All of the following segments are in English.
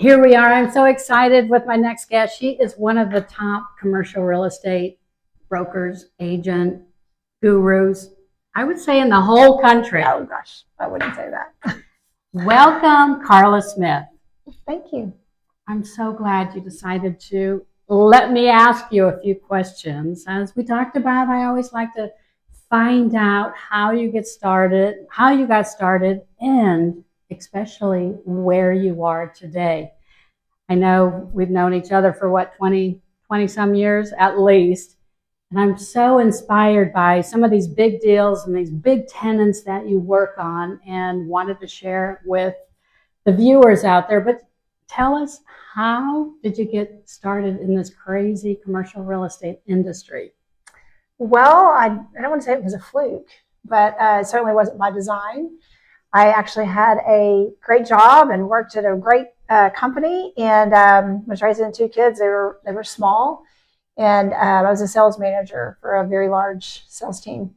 Here we are. I'm so excited with my next guest. She is one of the top commercial real estate brokers, agent, gurus, I would say in the whole country. Oh gosh, I wouldn't say that. Welcome, Karla Smith. Thank you. I'm so glad you decided to let me ask you a few questions. As we talked about, I always like to find out how you got started, and especially where you are today. I know we've known each other for 20 some years at least. And I'm so inspired by some of these big deals and these big tenants that you work on, and wanted to share with the viewers out there. But tell us, how did you get started in this crazy commercial real estate industry? Well, I don't want to say it was a fluke, but it certainly wasn't by design. I actually had a great job and worked at a great company, and was raising two kids. They were small, and I was a sales manager for a very large sales team.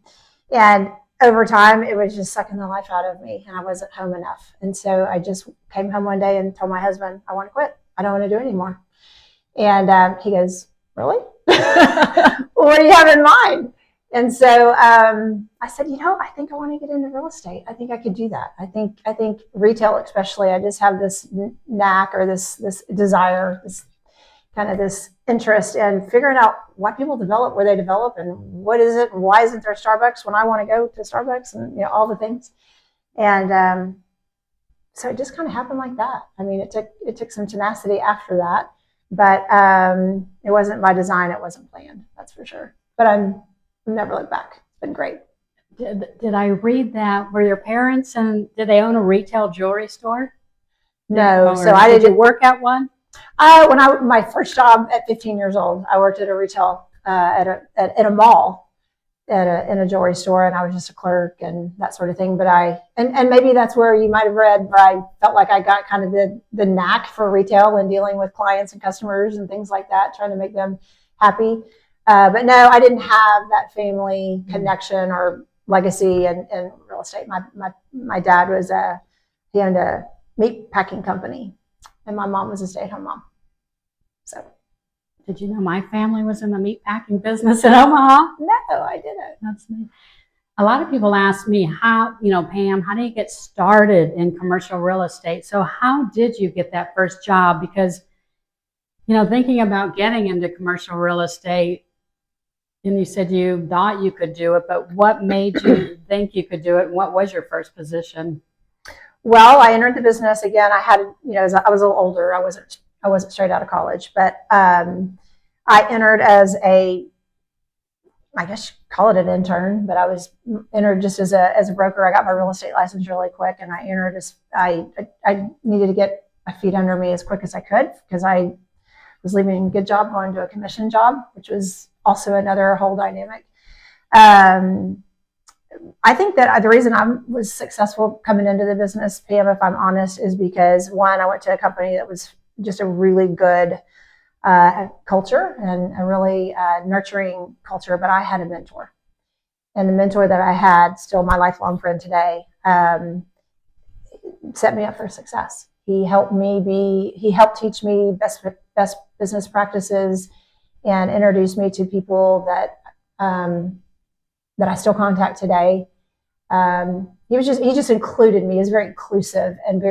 And over time, it was just sucking the life out of me, and I wasn't home enough. And so I just came home one day and told my husband, I want to quit. I don't want to do it anymore. And he goes, really? What do you have in mind? And so I said, I think I want to get into real estate. I think I could do that. I think retail, especially, I just have this knack, or this desire, this interest in figuring out why people develop where they develop, and what is it, and why isn't there Starbucks when I want to go to Starbucks, and all the things. And so it just kind of happened like that. I mean, it took some tenacity after that, but it wasn't by design. It wasn't planned, that's for sure. But I'm never looked back. It's been great. Did I read that? Were your parents, and did they own a retail jewelry store? No. Did you work at one? My first job at 15 years old, I worked at a retail at a mall, in a jewelry store, and I was just a clerk and that sort of thing. But and maybe that's where you might have read where I felt like I got kind of the knack for retail and dealing with clients and customers and things like that, trying to make them happy. But no, I didn't have that family connection or legacy in real estate. My dad he owned a meat packing company, and my mom was a stay-at-home mom. So, did you know my family was in the meat packing business in Omaha? No, I didn't. That's neat. A lot of people ask me, Pam, how do you get started in commercial real estate? So how did you get that first job? Because, thinking about getting into commercial real estate, and you said you thought you could do it, but what made you think you could do it? And what was your first position? Well, I entered the business again. I had, as I was a little older. I wasn't straight out of college, but I entered as I guess you call it an intern, but I was entered just as a broker. I got my real estate license really quick, and I entered as I needed to get my feet under me as quick as I could, because I was leaving a good job, going to a commission job, which was also another whole dynamic. I think that the reason I was successful coming into the business, Pam, if I'm honest, is because, one, I went to a company that was just a really good culture and a really nurturing culture, but I had a mentor. And the mentor that I had, still my lifelong friend today, set me up for success. He helped teach me best business practices, and introduced me to people that I still contact today. He just included me. He was very inclusive and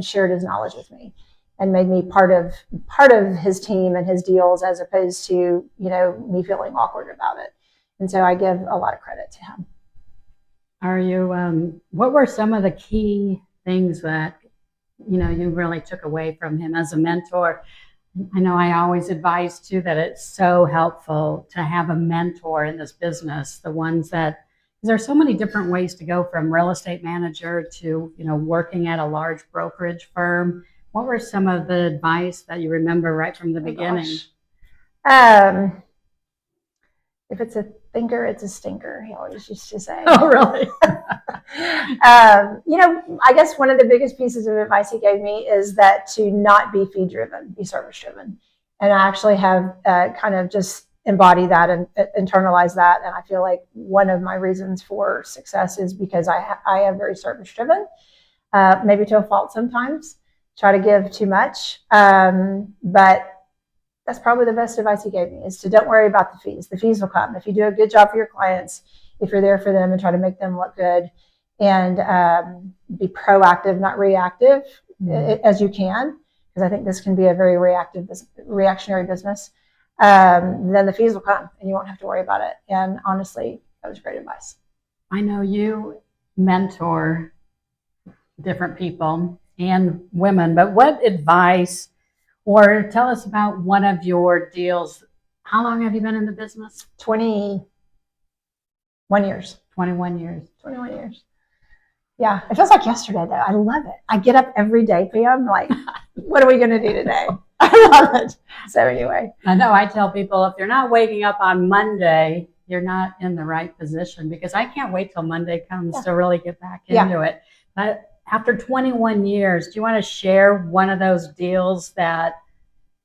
shared his knowledge with me, and made me part of his team and his deals, as opposed to me feeling awkward about it. And so I give a lot of credit to him. Are you? What were some of the key things that you really took away from him as a mentor? I know I always advise too that it's so helpful to have a mentor in this business. The ones that, there's so many different ways to go from real estate manager to working at a large brokerage firm. What were some of the advice that you remember right from the beginning? If it's a thinker, it's a stinker, he always used to say. Oh, really? I guess one of the biggest pieces of advice he gave me is that to not be fee driven, be service driven. And I actually have kind of just embodied that and internalized that. And I feel like one of my reasons for success is because I am very service driven, maybe to a fault sometimes. try to give too much. But that's probably the best advice he gave me, is to don't worry about the fees. The fees will come. If you do a good job for your clients, if you're there for them and try to make them look good, and be proactive, not reactive, as you can, because I think this can be a very reactionary business, then the fees will come and you won't have to worry about it. And honestly, that was great advice. I know you mentor different people and women, but what advice, or tell us about one of your deals. How long have you been in the business? 21 years. 21 years. 21 years. Yeah, it feels like yesterday, though. I love it. I get up every day, Pam, like, what are we going to do today? I love it. So anyway. I know I tell people, if you're not waking up on Monday, you're not in the right position, because I can't wait till Monday comes to really get back into it. But after 21 years, do you want to share one of those deals that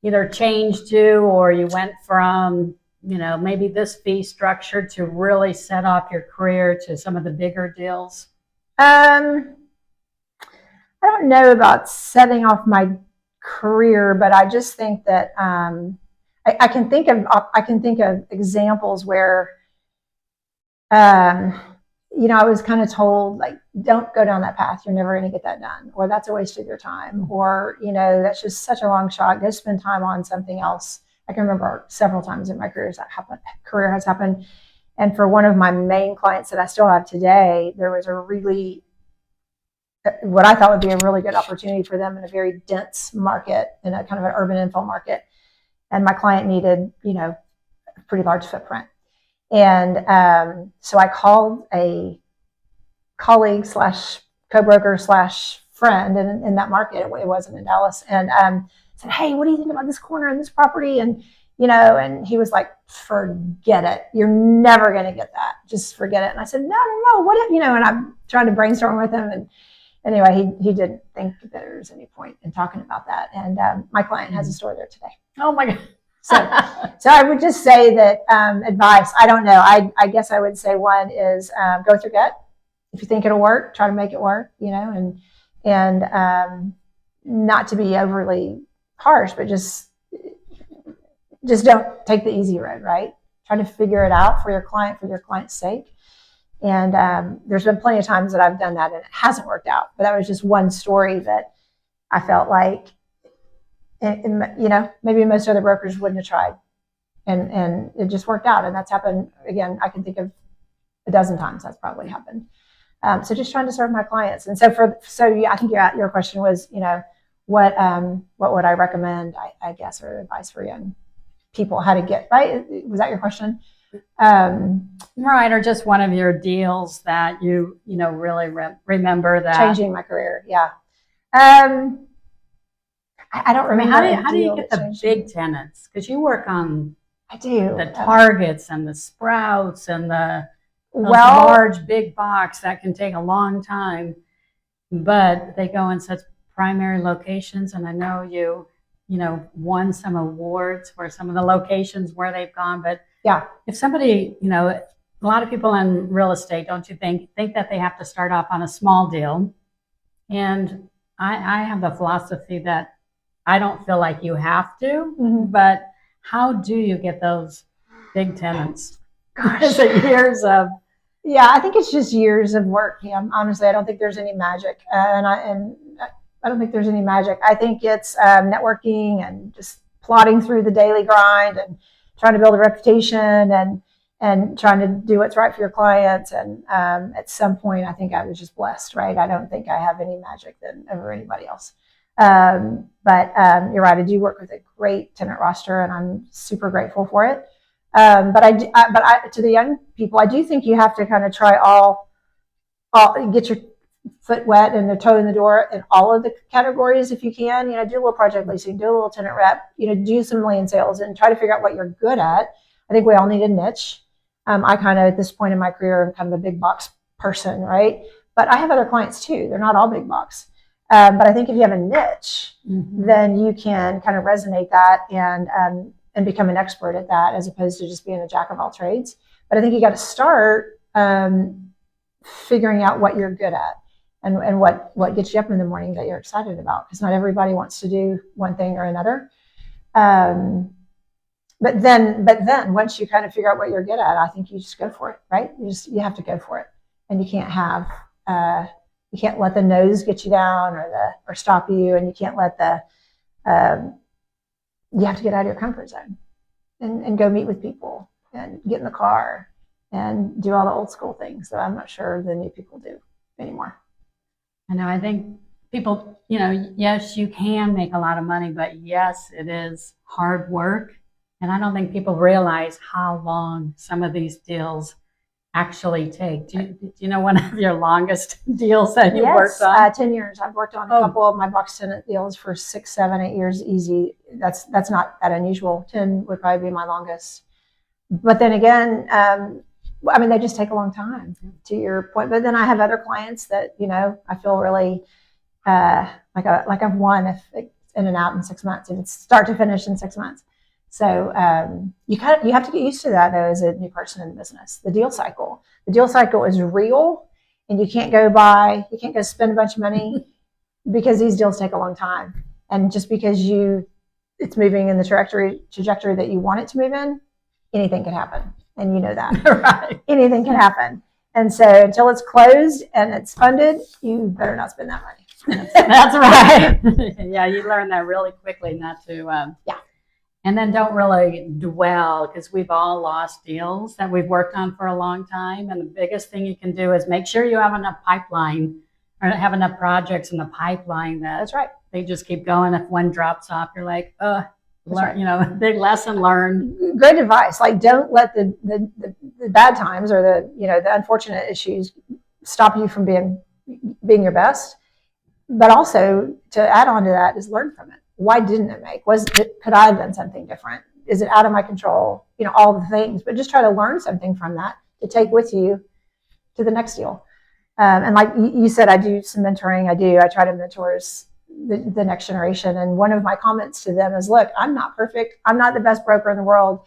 either changed you, or you went from, maybe this fee structure to really set off your career to some of the bigger deals? I don't know about setting off my career, but I just think that I can think of examples where I was kind of told, like, don't go down that path, you're never going to get that done, or that's a waste of your time, or that's just such a long shot, go spend time on something else. I can remember several times in my career has happened. And for one of my main clients that I still have today, there was what I thought would be a really good opportunity for them in a very dense market, in a kind of an urban infill market. And my client needed, a pretty large footprint. And so I called a colleague / co-broker / friend in that market. It wasn't in Dallas. And said, hey, what do you think about this corner and this property? And, and he was like, forget it. You're never going to get that. Just forget it. And I said, no. What if, and I'm trying to brainstorm with him. And anyway, he didn't think that there was any point in talking about that. And my client has a store there today. Oh my God. So I would just say that advice, I don't know. I guess I would say one is go with your gut. If you think it'll work, try to make it work, and not to be overly harsh, but just don't take the easy road, right? Try to figure it out for your client's sake. And there's been plenty of times that I've done that and it hasn't worked out. But that was just one story that I felt like, maybe most other brokers wouldn't have tried. And it just worked out. And that's happened, again, I can think of a dozen times that's probably happened. So just trying to serve my clients. And I think your question was, what would I recommend, I guess, or advice for young people, how to get, right? Was that your question? Right, or just one of your deals that you really remember that changing my career. Yeah. I don't remember. How do you get the big tenants? Because you work on the Targets and the Sprouts and the large big box that can take a long time, but they go in such primary locations. And I know you won some awards for some of the locations where they've gone. But yeah, if somebody, a lot of people in real estate, don't you think that they have to start off on a small deal? And I have the philosophy that I don't feel like you have to, but how do you get those big tenants? Gosh, years of. Yeah, I think it's just years of work. Yeah, honestly, I don't think there's any magic, and I don't think there's any magic. I think it's networking and just plodding through the daily grind and trying to build a reputation and trying to do what's right for your clients. And at some point, I think I was just blessed, right? I don't think I have any magic over anybody else. But you're right. I do work with a great tenant roster, and I'm super grateful for it. But to the young people, I do think you have to kind of try all get your foot wet and the toe in the door in all of the categories if you can. Do a little project leasing, do a little tenant rep, do some land sales, and try to figure out what you're good at. I think we all need a niche. I kind of, at this point in my career, am kind of a big box person, right? But I have other clients too. They're not all big box. But I think if you have a niche, then you can kind of resonate that and become an expert at that, as opposed to just being a jack of all trades. But I think you got to start figuring out what you're good at. and what gets you up in the morning that you're excited about, because not everybody wants to do one thing or another. But then once you kind of figure out what you're good at, I think you just go for it, right? You have to go for it, and you can't let the no's get you down or stop you, and you can't let you have to get out of your comfort zone and go meet with people and get in the car and do all the old school things that I'm not sure the new people do anymore. I know. I think people, yes, you can make a lot of money, but yes, it is hard work. And I don't think people realize how long some of these deals actually take. Do you know one of your longest deals that you worked on? 10 years. I've worked on a couple of my box tenant deals for 6, 7, 8 years easy. That's not that unusual. 10 would probably be my longest. But then again, they just take a long time, to your point. But then I have other clients that, I feel really like I've won if it's in and out in 6 months, if it's start to finish in 6 months. So you have to get used to that, though, as a new person in the business. The deal cycle is real, and you can't go spend a bunch of money because these deals take a long time. And just because it's moving in the trajectory that you want it to move in, anything can happen. And you know that. Right. Anything can happen. And so until it's closed and it's funded, you better not spend that money. That's right. Yeah, you learn that really quickly not to. And then don't really dwell, because we've all lost deals that we've worked on for a long time. And the biggest thing you can do is make sure you have enough pipeline or have enough projects in the pipeline That's right. They just keep going. If one drops off, you're like, big lesson learned. Great advice. Like, don't let the bad times or the unfortunate issues stop you from being your best. But also, to add on to that, is learn from it. Why didn't it make? Could I have done something different? Is it out of my control? All the things, but just try to learn something from that to take with you to the next deal. And like you said, I do some mentoring. I try to mentor the next generation. And one of my comments to them is, look, I'm not perfect. I'm not the best broker in the world.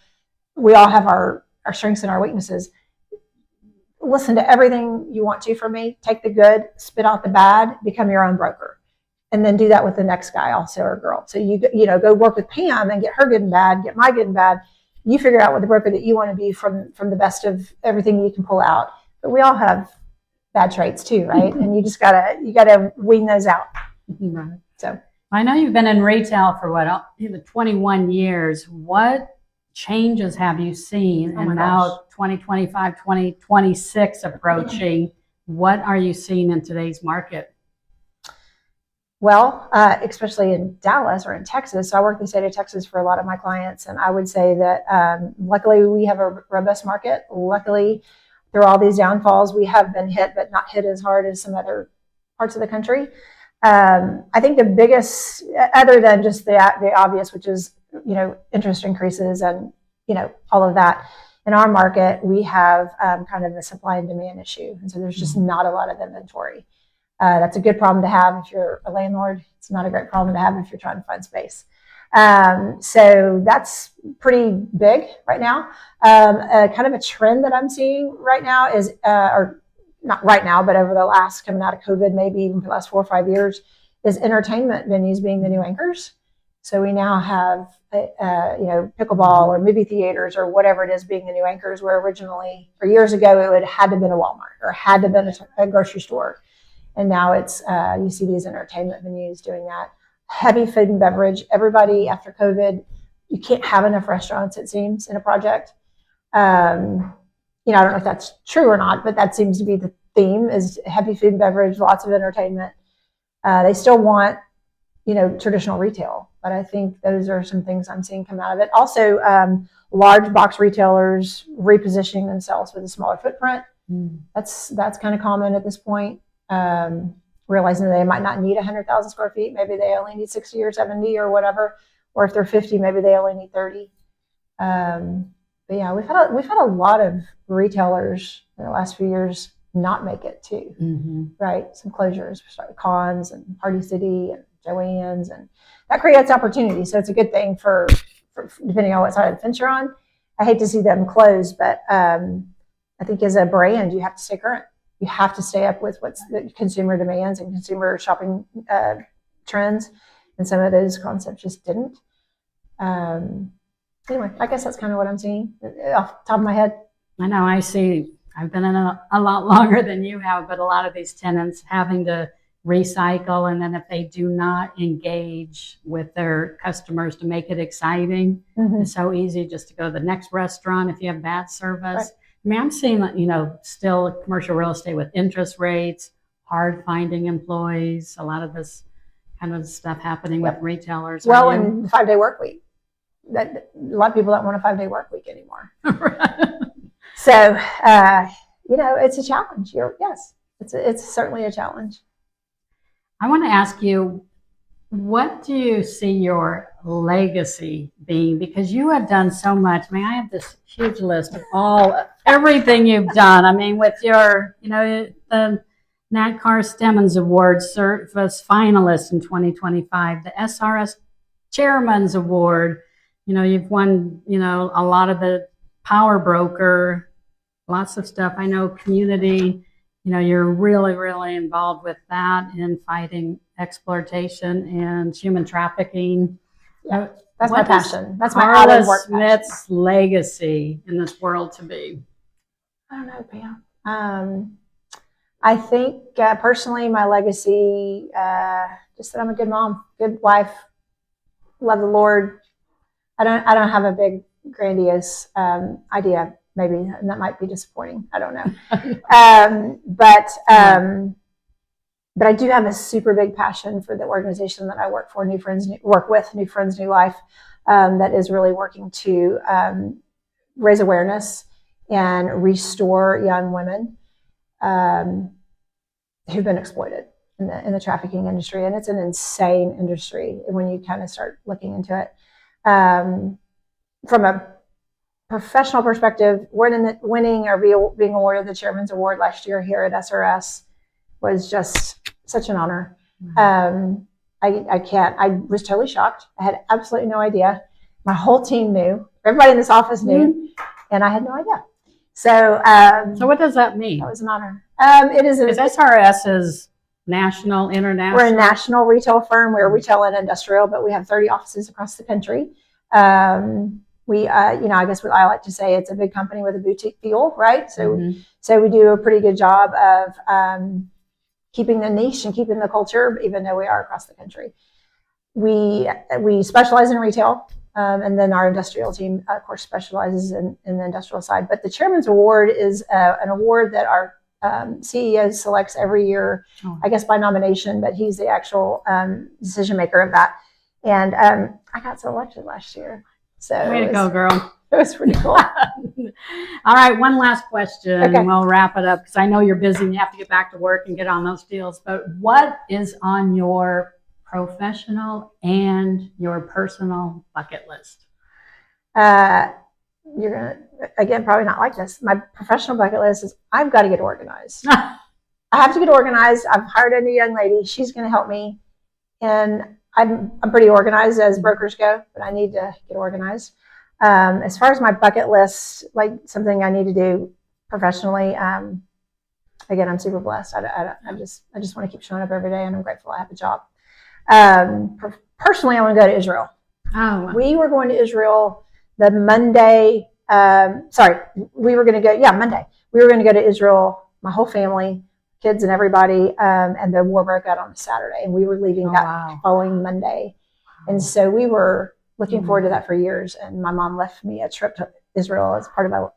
We all have our strengths and our weaknesses. Listen to everything you want to from me. Take the good, spit out the bad, become your own broker. And then do that with the next guy also, or girl. So you go work with Pam and get her good and bad, get my good and bad. You figure out what the broker that you want to be from the best of everything you can pull out. But we all have bad traits too, right? And you just gotta wean those out. Right. So I know you've been in retail for 21 years. What changes have you seen? And now 2025, 2026 approaching, what are you seeing in today's market? Well, especially in Dallas or in Texas. So I work in the state of Texas for a lot of my clients. And I would say that luckily we have a robust market. Luckily, through all these downfalls, we have been hit, but not hit as hard as some other parts of the country. I think the biggest, other than just the obvious, which is, interest increases and, all of that, in our market, we have kind of a supply and demand issue. And so there's just not a lot of inventory. That's a good problem to have if you're a landlord. It's not a great problem to have if you're trying to find space. So that's pretty big right now. Kind of a trend that I'm seeing right now is, or not right now, but over the last, coming out of COVID, maybe even for the last 4 or 5 years, is entertainment venues being the new anchors. So we now have, pickleball or movie theaters or whatever it is being the new anchors, where originally, or years ago, it had to have been a Walmart or had to have been a grocery store. And now it's, you see these entertainment venues doing that. Heavy food and beverage. Everybody, after COVID, you can't have enough restaurants, it seems, in a project. I don't know if that's true or not, but that seems to be the theme, is heavy food and beverage, lots of entertainment. They still want, traditional retail, but I think those are some things I'm seeing come out of it. Also, large box retailers repositioning themselves with a smaller footprint. That's kind of common at this point. Realizing that they might not need 100,000 square feet. Maybe they only need 60 or 70 or whatever. Or if they're 50, maybe they only need 30. But yeah, we've had a lot of retailers in the last few years not make it too. Right? Some closures, Cons and Party City and Joann's, and that creates opportunity. So it's a good thing for depending on what side of the fence you're on. I hate to see them close, but I think as a brand, you have to stay current. You have to stay up with what's the consumer demands and consumer shopping trends. And some of those concepts just didn't. Anyway, I guess that's kind of what I'm seeing off the top of my head. I know, I see. I've been in a lot longer than you have, but a lot of these tenants having to recycle, and then if they do not engage with their customers to make it exciting, it's so easy just to go to the next restaurant if you have bad service. Right. I mean, I'm seeing, still commercial real estate with interest rates, hard finding employees, a lot of this kind of stuff happening with retailers. Well, and the 5-day work week. That a lot of people don't want a 5-day work week anymore. So, it's a challenge. Yes, it's certainly a challenge. I want to ask you, what do you see your legacy being? Because you have done so much. I mean, I have this huge list of everything you've done. I mean, with your, the Nat Carr Stemmons Award Service finalist in 2025, the SRS Chairman's Award. You've won, a lot of the Power Broker, lots of stuff. I know community, you're really, really involved with that in fighting exploitation and human trafficking. Yeah, that's my passion. That's my Karla work Smith's passion. legacy in this world to be. I don't know, Pam. I think personally, my legacy, just that I'm a good mom, good wife, love the Lord. I don't have a big grandiose idea. Maybe, and that might be disappointing. I don't know. But I do have a super big passion for the organization that I work for, New Friends, New Life, that is really working to raise awareness and restore young women who've been exploited in the trafficking industry. And it's an insane industry when you kind of start looking into it. From a professional perspective, winning or being awarded the Chairman's Award last year here at SRS was just such an honor. I was totally shocked. I had absolutely no idea. My whole team knew. Everybody in this office knew, and I had no idea. So what does that mean? That was an honor. It is. Because SRS is national, international. We're a national retail firm. We're retail and industrial, but we have 30 offices across the country. I guess what I like to say, it's a big company with a boutique feel, right? So we do a pretty good job of keeping the niche and keeping the culture, even though we are across the country. We specialize in retail, and then our industrial team, of course, specializes in the industrial side. But the Chairman's Award is an award that our CEO selects every year, I guess by nomination, but he's the actual decision maker of that. And I got selected last year. So way to go, girl. It was pretty cool. All right, one last question, and we'll wrap it up because I know you're busy and you have to get back to work and get on those deals. But what is on your professional and your personal bucket list? You're going to, again, probably not like this. My professional bucket list is I've got to get organized. I have to get organized. I've hired a new young lady. She's going to help me. And I'm pretty organized as brokers go, but I need to get organized. As far as my bucket list, like something I need to do professionally, again, I'm super blessed. I just want to keep showing up every day, and I'm grateful I have a job. Personally, I want to go to Israel. Oh, wow. We were going to Israel the Monday. We were going to go. Yeah, Monday. We were going to go to Israel. My whole family, kids, and everybody. And the war broke out on a Saturday, and we were leaving following Monday. And so we were looking forward to that for years. And my mom left me a trip to Israel as part of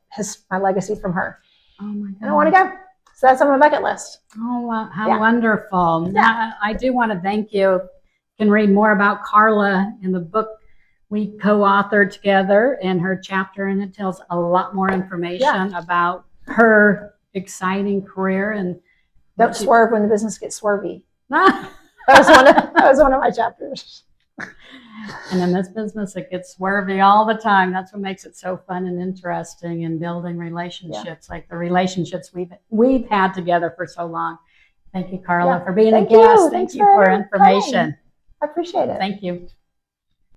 my legacy from her. Oh my God. And I want to go. So that's on my bucket list. Oh, wow. How wonderful. Yeah. I do want to thank you. You can read more about Karla in the book we co-authored together, and her chapter in it tells a lot more information about her exciting career. And don't swerve when the business gets swervy. That was one of my chapters. And in this business, it gets swervy all the time. That's what makes it so fun and interesting, and building relationships like the relationships we've had together for so long. Thank you, Karla, for being a guest. Thank you for information. I appreciate it. Thank you.